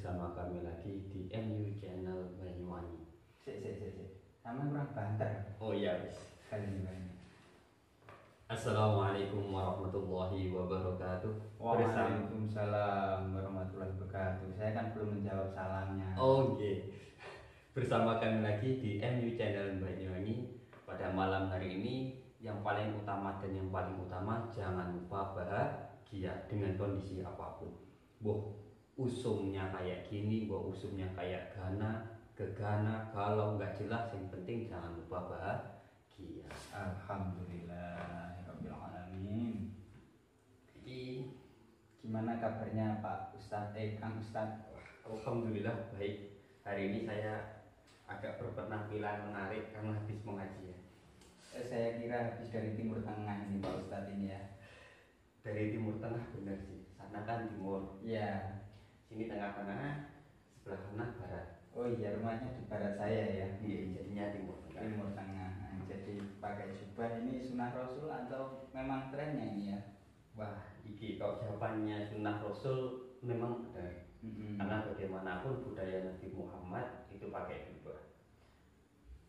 bersama kami lagi di MU Channel Banyuwangi. Sama kurang banter. Oh iya, wis. Kali ini. Assalamualaikum warahmatullahi wabarakatuh. Waalaikumsalam warahmatullahi wabarakatuh. Saya kan belum menjawab salamnya. Oh iya. Bersama kami lagi di MU Channel Banyuwangi. Pada malam hari ini yang paling utama dan yang paling utama, jangan lupa bahagia dengan kondisi apapun. Usumnya kayak gini, usumnya kayak gegana, kalau nggak jelas, yang penting jangan lupa bahagia. Alhamdulillah, rabbil alamin. Jadi Gimana kabarnya Pak Ustadz? Kang Ustadz? alhamdulillah baik. Hari ini saya agak berpenampilan menarik karena habis mengaji ya. Saya kira habis dari Timur Tengah ini Pak Ustadz ini ya. Dari Timur Tengah, benar sih. Sana kan timur. Iya. Sini tengah-tengah, sebelah kanan barat. Oh iya, rumahnya di barat saya ya. Iya, jadinya timur tengah. Timur Tengah. Nah, jadi pakai jubah ini sunnah Rasul atau memang trennya ini ya? Wah, iki kalau jawabannya sunnah Rasul memang benar. Karena bagaimanapun budaya Nabi Muhammad itu pakai jubah.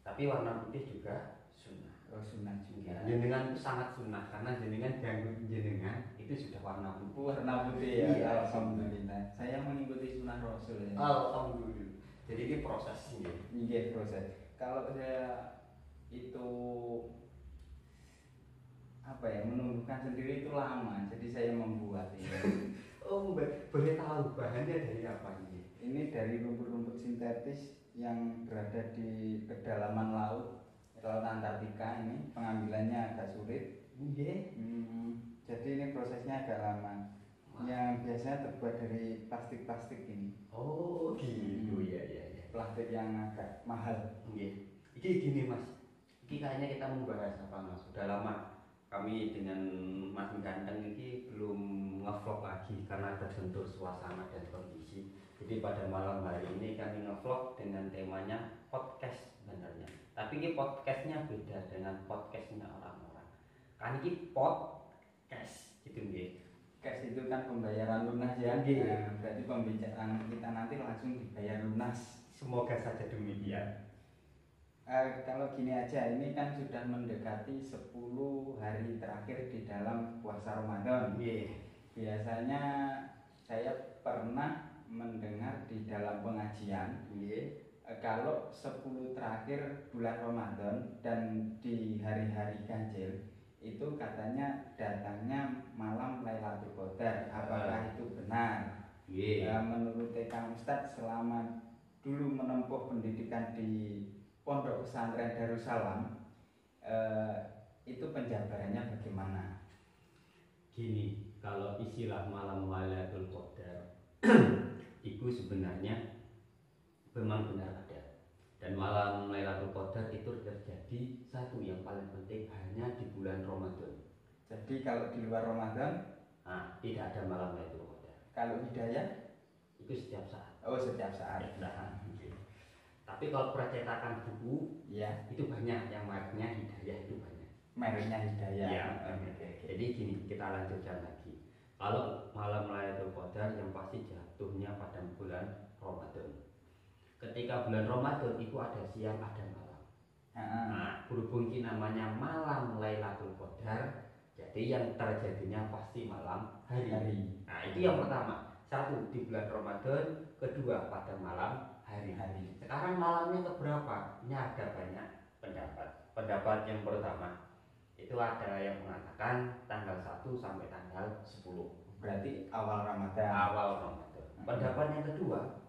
Tapi warna putih juga sunnah. Oh, sunnah juga. Jenengan sangat sunnah karena jenengan ganggu jenengan itu sudah warna putih. Warna putih ya. Iya. Alhamdulillah. Saya mengikuti sunnah Rasul ya. Alhamdulillah. Jadi ini prosesnya. Iya, proses. Kalau saya itu menumbuhkan sendiri itu lama. Jadi saya membuat ini. Oh, boleh tahu bahannya dari apa ini? Ini dari rumput-rumput sintetis yang berada di kedalaman laut Antartika. Ini pengambilannya agak sulit. Iya. Jadi ini prosesnya agak lama. Yang biasanya terbuat dari plastik ini. Oh, gitu ya. Plastik yang agak mahal. Iya. Iki gini Mas. Iki kayaknya kita membahas apa Mas? Sudah lama kami dengan Mas Ganteng ini belum ngevlog lagi karena tersentuh suasana dan kondisi. Jadi pada malam hari ini kami ngevlog dengan temanya podcast sebenarnya. Tapi ini podcastnya beda dengan podcastnya orang-orang. Kan ini podcast gitu nggih. Cash itu kan pembayaran lunas ya. Nah, berarti pembicaraan kita nanti langsung dibayar lunas. Semoga saja demikian. Kalau gini aja, ini kan sudah mendekati 10 hari terakhir di dalam puasa Ramadan. Biasanya saya pernah mendengar di dalam pengajian, kalau 10 terakhir bulan Ramadan dan di hari-hari ganjil itu katanya datangnya malam Lailatul Qadar. Apakah itu benar? Menurut Kang Ustadz, selama dulu menempuh pendidikan di Pondok Pesantren Darussalam, itu penjabarannya bagaimana? Gini, kalau istilah malam Lailatul Qadar itu sebenarnya memang benar ada. Dan malam Lailatul Qadar itu terjadi satu yang paling penting hanya di bulan Ramadan. Jadi kalau di luar Ramadan, tidak ada malam Lailatul Qadar. kalau hidayah Itu setiap saat. Oh, setiap saat. Tapi kalau percetakan buku, ya, itu banyak yang mereknya Hidayah, itu banyak. Mereknya Hidayah. Ya, jadi gini, kita lanjutkan lagi. Kalau malam Lailatul Qadar yang pasti jatuhnya pada bulan Ramadan. Ketika bulan Ramadan itu ada siang, ada malam. Berhubung ini namanya malam Lailatul Qadar, jadi yang terjadinya pasti malam hari. Nah, itu yang pertama. Satu, di bulan Ramadan. Kedua, pada malam hari. Sekarang malamnya keberapa? Ini ada banyak pendapat. Pendapat yang pertama, itu ada yang mengatakan tanggal 1 sampai tanggal 10. Berarti awal Ramadan. Pendapat yang kedua,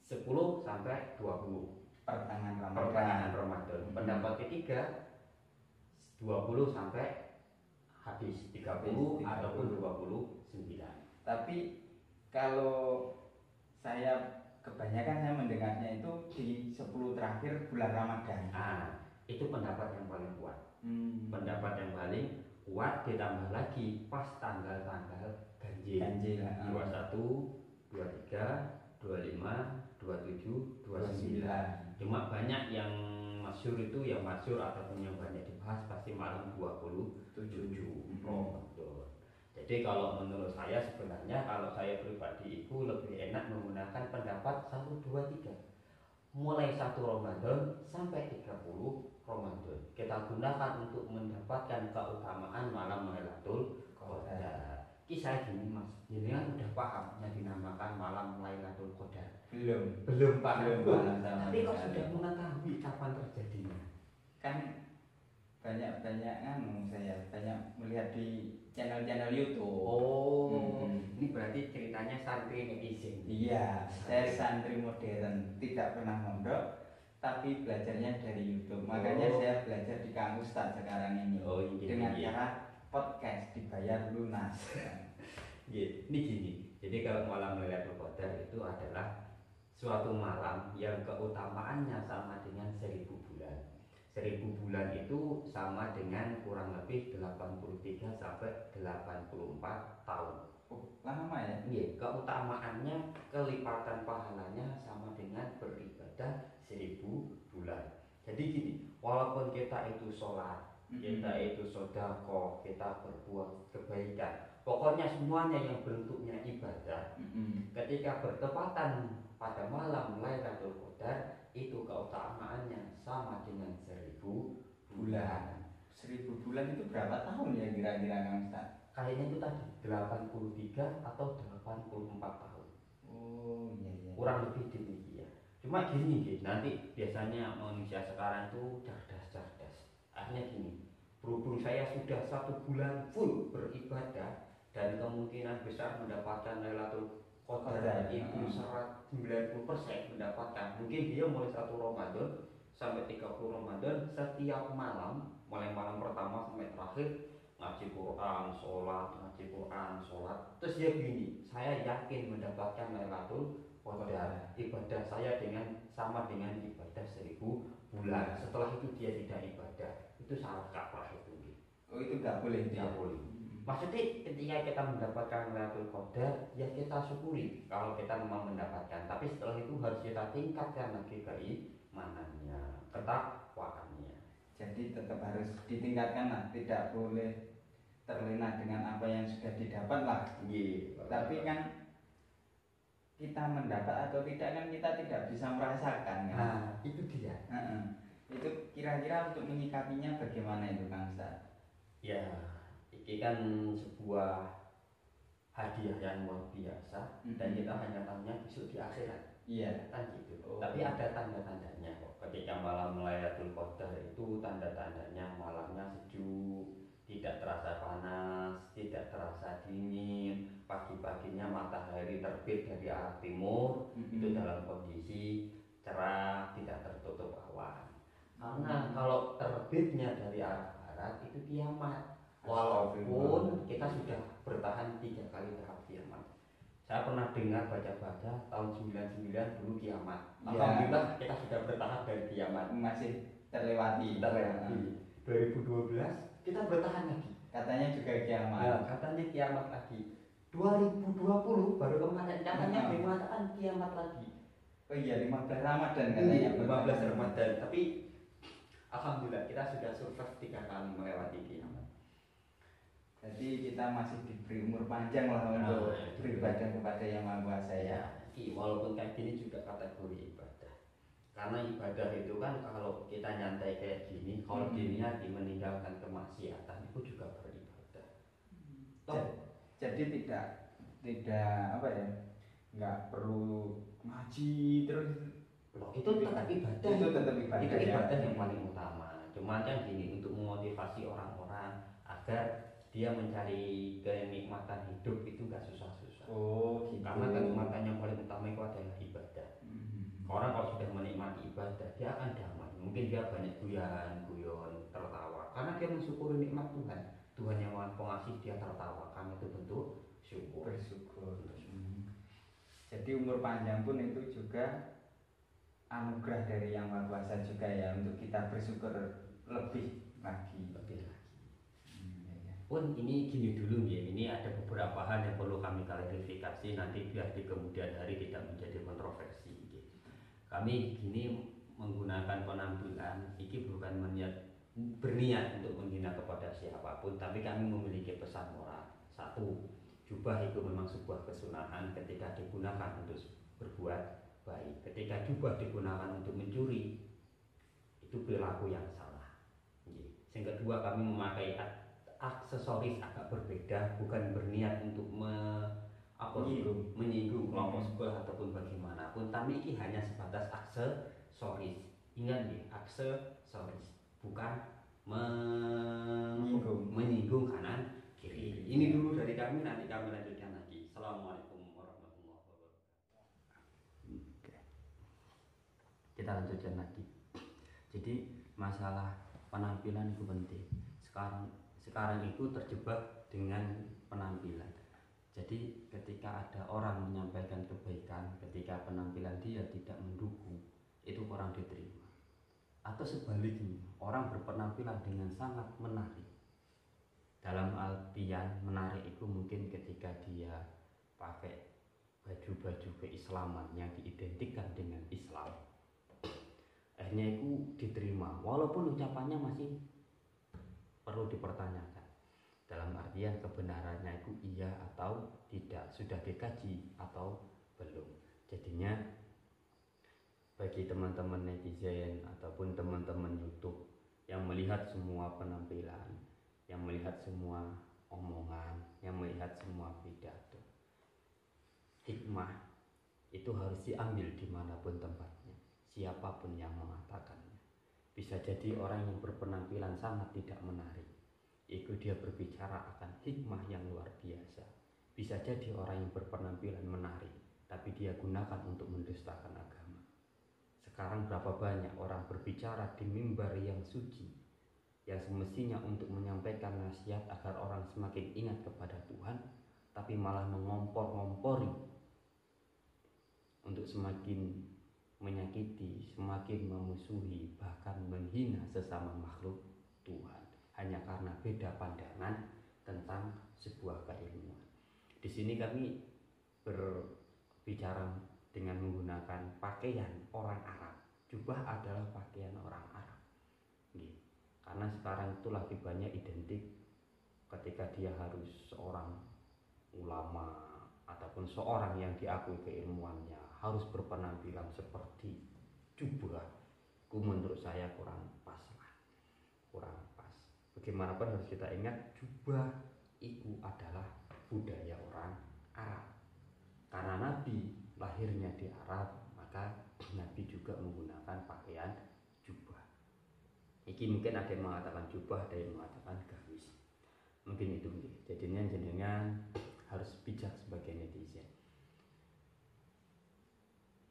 10 sampai 20. Pertengahan Ramadan. Pendapat ketiga, 20 sampai habis 30 ataupun 29. Tapi kalau kebanyakan saya mendengarnya itu di 10 terakhir bulan Ramadan. Itu pendapat yang paling kuat. Pendapat yang paling kuat ditambah lagi pas tanggal-tanggal ganjil. 21, 23, 25, 27, 29. Cuma banyak yang masyhur itu, yang masyhur ataupun yang banyak dibahas pasti malam 27 Ramadan. Jadi kalau menurut saya sebenarnya kalau saya pribadi itu lebih enak menggunakan pendapat 1, 2, 3. Mulai 1 Ramadan sampai 30 Ramadan. Kita gunakan untuk mendapatkan keutamaan malam Lailatul Qadar. Kisah gini Mas, ini kan udah paham yang dinamakan malam Lailatul Qadar. Belum paham. Tapi kok sudah mengetahui kapan terjadinya? Kan banyak kan saya banyak melihat di channel YouTube. Oh, ini berarti ceritanya santri netizen. Iya, saya santri modern, tidak pernah mondok, tapi belajarnya dari YouTube. Makanya saya belajar di kampus sekarang ini. Oh, iya, dengan iya. cara podcast dibayar lunas. Ini gini, jadi kalau malam Lailatul Qadar itu adalah suatu malam yang keutamaannya sama dengan 1000 bulan. 1000 bulan itu sama dengan kurang lebih 83 sampai 84 tahun. Oh, lama ya? Iya, keutamaannya, kelipatan pahalanya sama dengan beribadah 1000 bulan. Jadi gini, walaupun kita itu sholat, kita itu sedekah, kita berbuat kebaikan, pokoknya semuanya yang bentuknya ibadah, ketika bertepatan pada malam Lailatul Qadar itu keutamaannya sama dengan 1000 bulan. 1000 bulan itu berapa tahun ya kira-kira Kang Ustaz? Kayaknya itu tadi 83 atau 84 tahun. Oh iya. Kurang lebih demikian. Cuma gini, nanti biasanya manusia sekarang itu cerdas. Akhirnya gini, berhubung saya sudah 1 bulan full beribadah dan kemungkinan besar mendapatkan Lailatul Qadar itu 90% mendapatkan. Mungkin dia mulai 1 Ramadan sampai 30 Ramadan setiap malam, mulai malam pertama sampai terakhir ngaji Quran, sholat. Terus dia gini, saya yakin mendapatkan Lailatul Qadar. Ibadah saya sama dengan ibadah 1000 bulan. Setelah itu dia tidak ibadah, itu salah kaprah itu. Oh itu nggak boleh? Tidak boleh. Maksudnya ketika kita mendapatkan Lailatul Qadar, ya kita syukuri kalau kita memang mendapatkan. Tapi setelah itu harus kita tingkatkan lagi keimanannya, ketakwaannya. Jadi tetap harus ditingkatkan lah, tidak boleh terlena dengan apa yang sudah didapat lah. Tapi kan kita mendapat atau tidak kan kita tidak bisa merasakan kan. Nah, itu dia. Itu kira-kira untuk menyikapinya bagaimana itu Kang Ustaz? Ya, ini kan sebuah hadiah yang luar biasa dan kita hanya tanya besok di akhirat. Iya, Kan gitu. Tapi ada tanda-tandanya kok. Ketika malam Lailatul Qadar itu tanda-tandanya malamnya sejuk, tidak terasa panas, tidak terasa dingin. Pagi-paginya matahari terbit dari arah timur, itu dalam kondisi cerah, tidak tertutup awan. Karena kalau terbitnya dari arah barat itu kiamat. Walaupun kita sudah bertahan 3 kali tahap kiamat. Saya pernah dengar baca-baca tahun 99 dulu kiamat. Alhamdulillah kita sudah bertahan dari kiamat. Masih terlewati. 2012 kita bertahan lagi. Katanya juga kiamat. Katanya kiamat lagi. 2020 baru kemarin katanya mengatakan kiamat lagi. Oh iya 15 Ramadan katanya. 15 Ramadan. Tapi alhamdulillah kita sudah sukses 3 kali melewati kiamat. Jadi kita masih diberi umur panjang lah untuk beribadah kepada Yang Maha Kuasa ya. Walaupun kayak gini juga kategori ibadah. Karena ibadah itu kan kalau kita nyantai kayak gini, kalau dirinya meninggalkan kemaksiatan itu juga beribadah. Jadi tidak apa ya, nggak perlu ngaji terus. Itu tetap ibadah. Itu tetap ibadah. Itu ibadah yang paling utama. Cuma kan gini, untuk memotivasi orang-orang agar dia mencari kenikmatan hidup itu nggak susah-susah. Oh gitu. Karena kenikmatan yang paling utama itu adalah ibadah. Orang kalau sudah menikmati ibadah dia akan damai. Mungkin dia banyak guyon, tertawa. Karena dia mensyukuri nikmat Tuhan. Tuhan yang Maha Pengasih dia tertawa. Karena itu bentuk syukur. Bersyukur. Jadi umur panjang pun itu juga anugerah dari Yang Maha Kuasa juga ya, untuk kita bersyukur lebih lagi. Pun ini gini dulu ya, ini ada beberapa hal yang perlu kami klarifikasi nanti biar di kemudian hari tidak menjadi kontroversi. Kami gini menggunakan penampilan ini bukan berniat untuk menghina kepada siapapun, tapi kami memiliki pesan moral. Satu, jubah itu memang sebuah kesunahan ketika digunakan untuk berbuat baik. Ketika jubah digunakan untuk mencuri, itu perilaku yang salah. Yang kedua, kami memakai aksesoris agak berbeda, bukan berniat untuk menyinggung kelompok sebelah ataupun bagaimanapun, tapi ini hanya sebatas aksesoris. Ingat nih, aksesoris, bukan menyinggung kanan kiri. Ini dulu dari kami, nanti kami lanjutkan lagi. Assalamualaikum warahmatullahi wabarakatuh. Kita lanjutkan lagi. Jadi masalah penampilan itu penting. Sekarang itu terjebak dengan penampilan. Jadi ketika ada orang menyampaikan kebaikan, ketika penampilan dia tidak mendukung, itu kurang diterima. Atau sebaliknya, orang berpenampilan dengan sangat menarik. Dalam artian menarik itu mungkin ketika dia pakai baju-baju keislaman yang diidentikan dengan Islam, akhirnya itu diterima, walaupun ucapannya masih perlu dipertanyakan. Dalam artian kebenarannya itu iya atau tidak, sudah dikaji atau belum. Jadinya bagi teman-teman netizen ataupun teman-teman YouTube yang melihat semua penampilan, yang melihat semua omongan, yang melihat semua pidato, hikmah itu harus diambil dimanapun tempatnya, siapapun yang mengatakannya. Bisa jadi orang yang berpenampilan sangat tidak menarik, itu dia berbicara akan hikmah yang luar biasa. Bisa jadi orang yang berpenampilan menarik, tapi dia gunakan untuk mendustakan agama. Sekarang berapa banyak orang berbicara di mimbar yang suci, yang semestinya untuk menyampaikan nasihat agar orang semakin ingat kepada Tuhan, tapi malah mengompor-ngompori untuk semakin menyakiti, semakin memusuhi, bahkan menghina sesama makhluk Tuhan, hanya karena beda pandangan tentang sebuah keilmuan. Di sini kami berbicara dengan menggunakan pakaian orang Arab. Jubah adalah pakaian orang Arab. Karena sekarang itu lagi banyak identik ketika dia harus seorang ulama ataupun seorang yang diakui keilmuannya harus berpenampilan seperti jubah. Menurut saya kurang pas lah, kurang pas. Bagaimanapun harus kita ingat, jubah itu adalah budaya orang Arab. Karena Nabi lahirnya di Arab, maka Nabi juga menggunakan pakaian jubah. Iki mungkin ada yang mengatakan jubah, ada yang mengatakan gamis. Mungkin itu. Jadinya jenengan harus bijak sebagai netizen.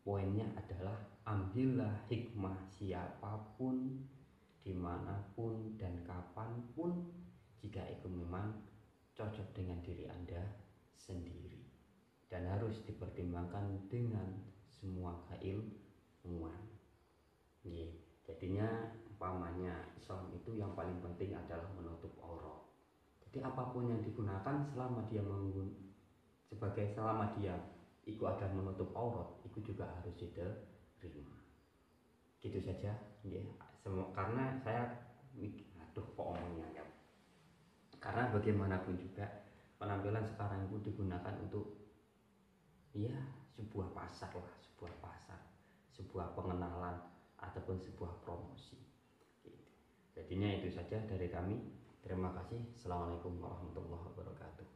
Poinnya adalah ambillah hikmah siapapun, dimanapun dan kapanpun, jika itu memang cocok dengan diri Anda sendiri, dan harus dipertimbangkan dengan semua keilmuan. Jadinya umpamanya Islam itu yang paling penting adalah menutup aurat. Jadi apapun yang digunakan selama dia itu adalah menutup aurat, itu juga harus diterima. Gitu saja, karena saya kok omongnya ya. Karena bagaimanapun juga penampilan sekarang itu digunakan untuk sebuah pasar, sebuah pengenalan ataupun sebuah promosi. Gitu. Jadinya itu saja dari kami. Terima kasih. Assalamualaikum warahmatullahi wabarakatuh.